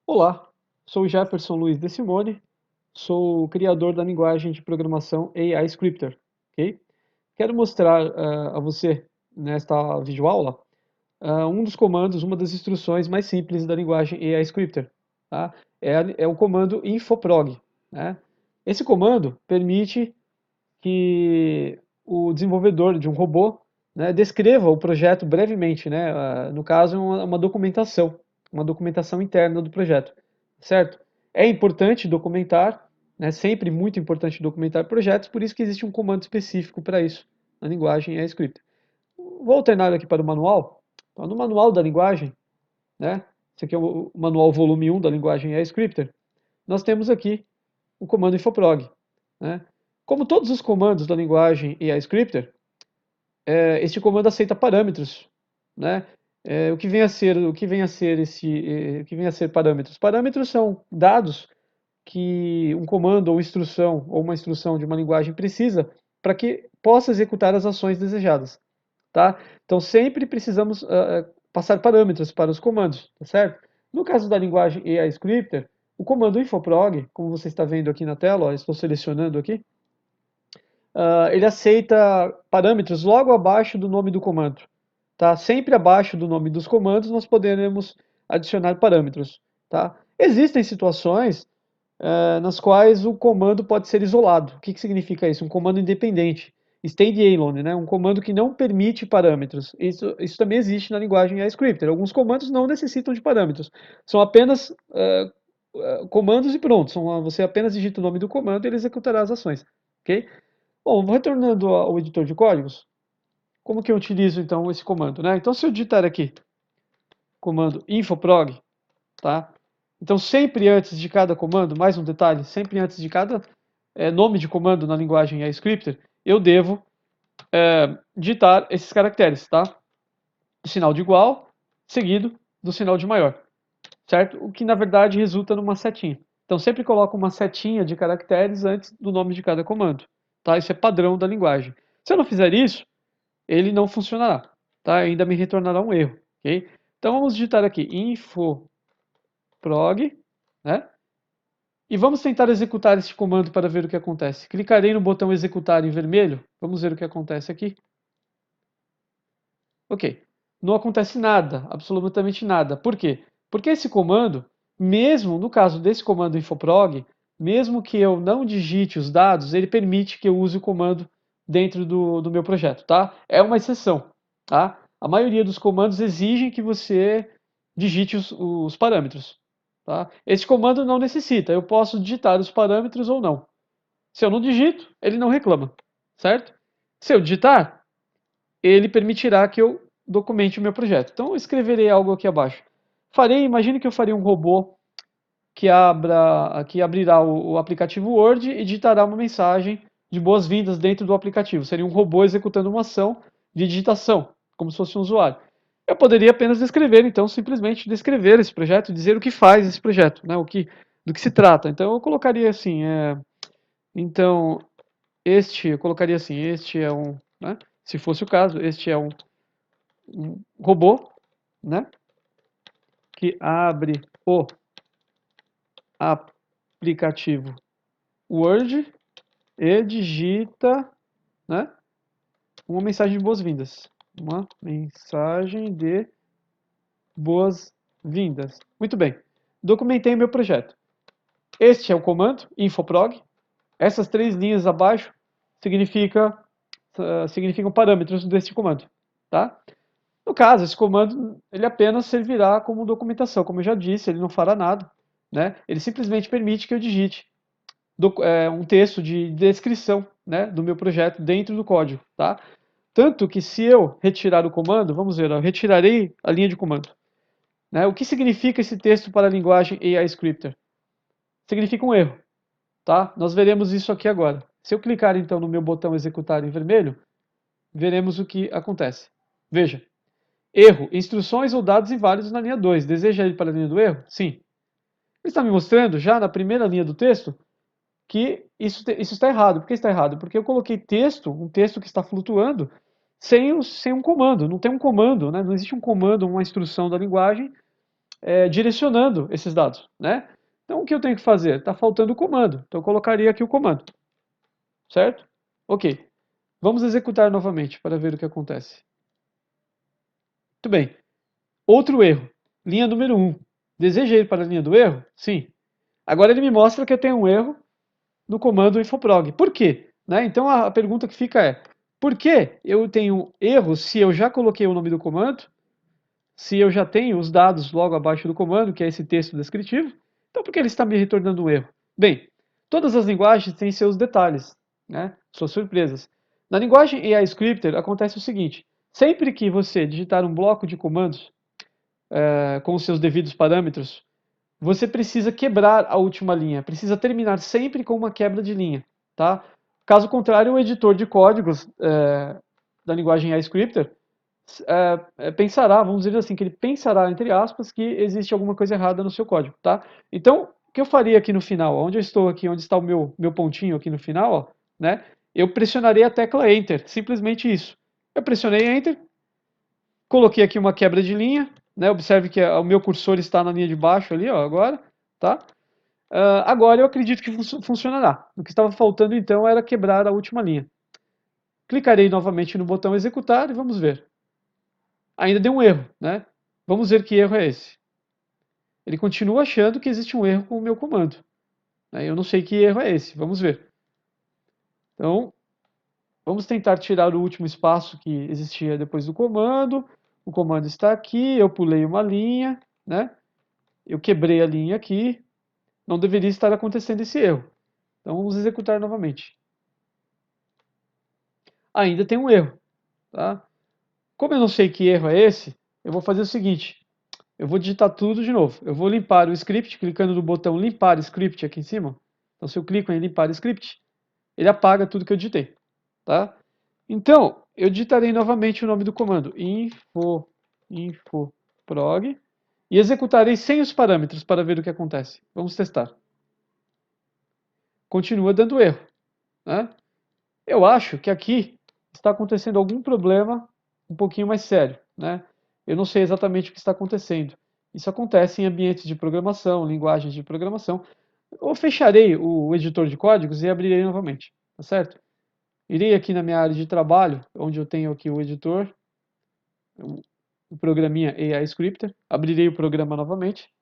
Olá, sou Jefferson Luiz de Simone, sou o criador da linguagem de programação AI Scripter, ok? Quero mostrar a você, nesta videoaula, um dos comandos, uma das instruções mais simples da linguagem AI Scripter, tá? É o comando infoprog, né? Esse comando permite que o desenvolvedor de um robô, né, descreva o projeto brevemente, né? No caso, uma documentação interna do projeto, certo? É importante documentar, né, sempre muito importante documentar projetos, por isso que existe um comando específico para isso na linguagem EScript. Vou alternar aqui para o manual. Então, no manual da linguagem, né, esse aqui é o manual volume 1 da linguagem EScripter, nós temos aqui o comando infoprog, né? Como todos os comandos da linguagem EAScripter, este comando aceita parâmetros, né? O que vem a ser parâmetros? Parâmetros são dados que um comando ou uma instrução de uma linguagem precisa para que possa executar as ações desejadas, tá? Então sempre precisamos passar parâmetros para os comandos, tá certo? No caso da linguagem EAScripter, o comando infoprog, como você está vendo aqui na tela, ó, estou selecionando aqui, ele aceita parâmetros logo abaixo do nome do comando. Tá? Sempre abaixo do nome dos comandos nós poderemos adicionar parâmetros. Tá? Existem situações nas quais o comando pode ser isolado. O que, que significa isso? Um comando independente. Standalone, né? Um comando que não permite parâmetros. Isso também existe na linguagem JavaScript. Alguns comandos não necessitam de parâmetros. São apenas comandos e pronto. Você apenas digita o nome do comando e ele executará as ações. Ok? Bom, retornando ao editor de códigos, como que eu utilizo então esse comando, né? Então, se eu digitar aqui comando infoprog, tá? Então, sempre antes de cada comando, mais um detalhe, sempre antes de cada nome de comando na linguagem JavaScript, eu devo digitar esses caracteres, tá? O sinal de igual, seguido do sinal de maior, certo? O que na verdade resulta numa setinha. Então, sempre coloco uma setinha de caracteres antes do nome de cada comando, tá? Isso é padrão da linguagem. Se eu não fizer isso, ele não funcionará, tá? Ainda me retornará um erro, ok? Então vamos digitar aqui infoprog, né? E vamos tentar executar este comando para ver o que acontece. Clicarei no botão executar em vermelho, vamos ver o que acontece aqui. Ok, não acontece nada, absolutamente nada. Por quê? Porque esse comando, mesmo no caso desse comando infoprog, mesmo que eu não digite os dados, ele permite que eu use o comando dentro do meu projeto, tá? É uma exceção, tá? A maioria dos comandos exigem que você digite os parâmetros, tá? Esse comando não necessita, eu posso digitar os parâmetros ou não. Se eu não digito, ele não reclama, certo? Se eu digitar, ele permitirá que eu documente o meu projeto. Então eu escreverei algo aqui abaixo. Imagine que eu faria um robô que abrirá o aplicativo Word e digitará uma mensagem de boas-vindas dentro do aplicativo. Seria um robô executando uma ação de digitação, como se fosse um usuário. Eu poderia apenas descrever, então, simplesmente descrever esse projeto, dizer o que faz esse projeto, né, do que se trata. Então eu colocaria assim, então, eu colocaria assim, este é um, né, se fosse o caso, este é um robô, né, que abre o aplicativo Word e digita, né, uma mensagem de boas-vindas. Uma mensagem de boas-vindas. Muito bem. Documentei meu projeto. Este é o comando infoprog. Essas três linhas abaixo significam parâmetros deste comando, tá? No caso, esse comando ele apenas servirá como documentação, como eu já disse, ele não fará nada, né? Ele simplesmente permite que eu digite um texto de descrição, né, do meu projeto dentro do código, tá? Tanto que se eu retirar o comando, vamos ver, eu retirarei a linha de comando, né? O que significa esse texto para a linguagem AI Scripter? Significa um erro, tá? Nós veremos isso aqui agora. Se eu clicar então no meu botão executar em vermelho, veremos o que acontece. Veja, erro, instruções ou dados inválidos na linha 2. Deseja ir para a linha do erro? Sim. Ele está me mostrando já na primeira linha do texto que isso está errado. Por que está errado? Porque eu coloquei um texto que está flutuando, sem um comando. Não tem um comando, né? Não existe um comando, uma instrução da linguagem direcionando esses dados, né? Então, o que eu tenho que fazer? Está faltando o comando. Então, eu colocaria aqui o comando, certo? Ok. Vamos executar novamente para ver o que acontece. Muito bem. Outro erro. Linha número 1. Desejei ir para a linha do erro? Sim. Agora ele me mostra que eu tenho um erro no comando infoprog. Por quê? Né? Então a pergunta que fica é: por que eu tenho erro se eu já coloquei o nome do comando, se eu já tenho os dados logo abaixo do comando, que é esse texto descritivo? Então por que ele está me retornando um erro? Bem, todas as linguagens têm seus detalhes, né? Suas surpresas. Na linguagem AI Scripter acontece o seguinte: sempre que você digitar um bloco de comandos com os seus devidos parâmetros, você precisa quebrar a última linha, precisa terminar sempre com uma quebra de linha, tá? Caso contrário, o editor de códigos da linguagem iScripter pensará, vamos dizer assim, que ele pensará, entre aspas, que existe alguma coisa errada no seu código, tá? Então, o que eu faria aqui no final, onde eu estou aqui, onde está o meu pontinho aqui no final, ó, né? Eu pressionarei a tecla Enter, simplesmente isso. Eu pressionei Enter, coloquei aqui uma quebra de linha, né? Observe que o meu cursor está na linha de baixo ali, ó, agora, tá? Agora eu acredito que funcionará. O que estava faltando então era quebrar a última linha. Clicarei novamente no botão executar e vamos ver. Ainda deu um erro, né? Vamos ver que erro é esse. Ele continua achando que existe um erro com o meu comando, né? Eu não sei que erro é esse. Vamos ver. Então, vamos tentar tirar o último espaço que existia depois do comando. O comando está aqui, eu pulei uma linha, né? Eu quebrei a linha aqui. Não deveria estar acontecendo esse erro. Então vamos executar novamente. Ainda tem um erro, tá? Como eu não sei que erro é esse, eu vou fazer o seguinte. Eu vou digitar tudo de novo. Eu vou limpar o script, clicando no botão limpar script aqui em cima. Então se eu clico em limpar script, ele apaga tudo que eu digitei, tá? Então, eu digitarei novamente o nome do comando, infoprog, e executarei sem os parâmetros para ver o que acontece. Vamos testar. Continua dando erro, né? Eu acho que aqui está acontecendo algum problema um pouquinho mais sério, né? Eu não sei exatamente o que está acontecendo. Isso acontece em ambientes de programação, linguagens de programação. Eu fecharei o editor de códigos e abrirei novamente, tá certo? Irei aqui na minha área de trabalho, onde eu tenho aqui o editor, o programinha AI Scripter, abrirei o programa novamente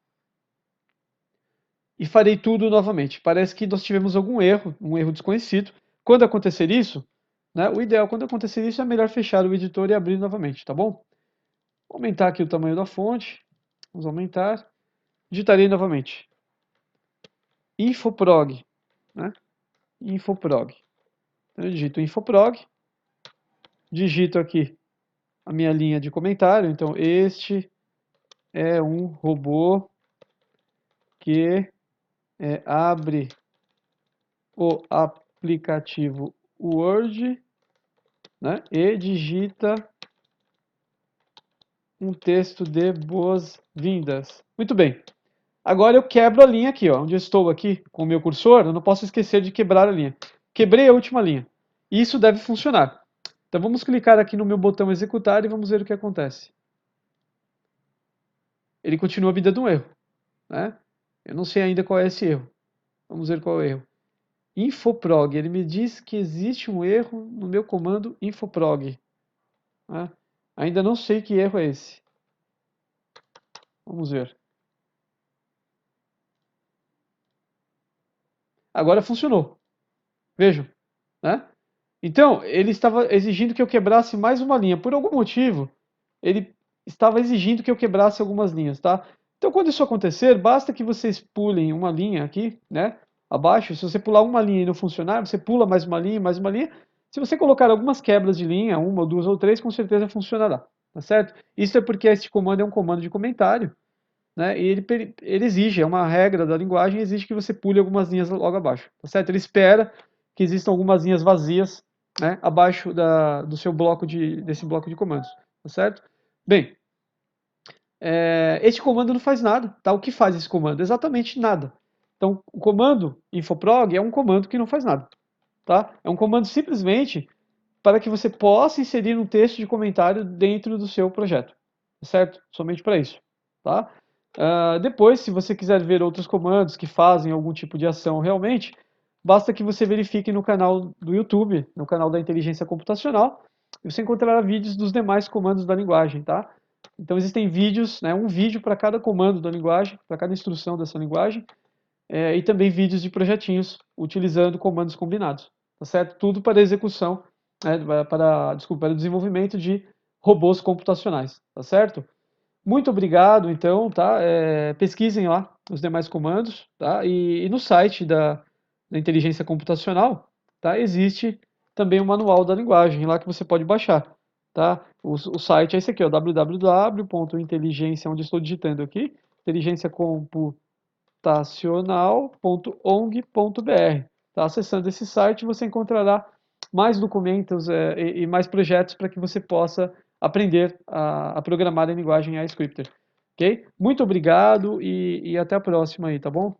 e farei tudo novamente. Parece que nós tivemos algum erro, um erro desconhecido. Quando acontecer isso, né, o ideal quando acontecer isso é melhor fechar o editor e abrir novamente, tá bom? Vou aumentar aqui o tamanho da fonte. Vamos aumentar. Digitarei novamente. Infoprog, né? Infoprog. Então eu digito infoprog, digito aqui a minha linha de comentário. Então, este é um robô que abre o aplicativo Word, né, e digita um texto de boas-vindas. Muito bem. Agora eu quebro a linha aqui, ó, onde eu estou aqui com o meu cursor, eu não posso esquecer de quebrar a linha. Quebrei a última linha. Isso deve funcionar. Então vamos clicar aqui no meu botão executar e vamos ver o que acontece. Ele continua me dando um erro, né? Eu não sei ainda qual é esse erro. Vamos ver qual é o erro. Infoprog, ele me diz que existe um erro no meu comando infoprog, né? Ainda não sei que erro é esse. Vamos ver. Agora funcionou. Vejam, né? Então, ele estava exigindo que eu quebrasse mais uma linha. Por algum motivo, ele estava exigindo que eu quebrasse algumas linhas, tá? Então, quando isso acontecer, basta que vocês pulem uma linha aqui, né? Abaixo. Se você pular uma linha e não funcionar, você pula mais uma linha, mais uma linha. Se você colocar algumas quebras de linha, uma, ou duas ou três, com certeza funcionará, tá certo? Isso é porque este comando é um comando de comentário, né? E ele exige, é uma regra da linguagem, exige que você pule algumas linhas logo abaixo, tá certo? Ele espera que existam algumas linhas vazias, né, abaixo do seu desse bloco de comandos, tá certo? Bem, este comando não faz nada, tá? O que faz esse comando? Exatamente nada. Então, o comando infoprog é um comando que não faz nada, tá? É um comando simplesmente para que você possa inserir um texto de comentário dentro do seu projeto, tá certo? Somente para isso, tá? Depois, se você quiser ver outros comandos que fazem algum tipo de ação realmente, basta que você verifique no canal do YouTube, no canal da inteligência computacional, e você encontrará vídeos dos demais comandos da linguagem, tá? Então existem vídeos, né, um vídeo para cada comando da linguagem, para cada instrução dessa linguagem, e também vídeos de projetinhos utilizando comandos combinados, tá certo? Tudo para execução, desculpa, para o desenvolvimento de robôs computacionais, tá certo? Muito obrigado, então, tá? Pesquisem lá os demais comandos, tá? E no site da inteligência computacional, tá? Existe também o manual da linguagem lá que você pode baixar, tá? O site é esse aqui, ó, www.inteligência, onde estou digitando aqui, inteligenciacomputacional.ong.br. Tá? Acessando esse site, você encontrará mais documentos e mais projetos para que você possa aprender a programar em linguagem iScripter. Ok? Muito obrigado e até a próxima aí, tá bom?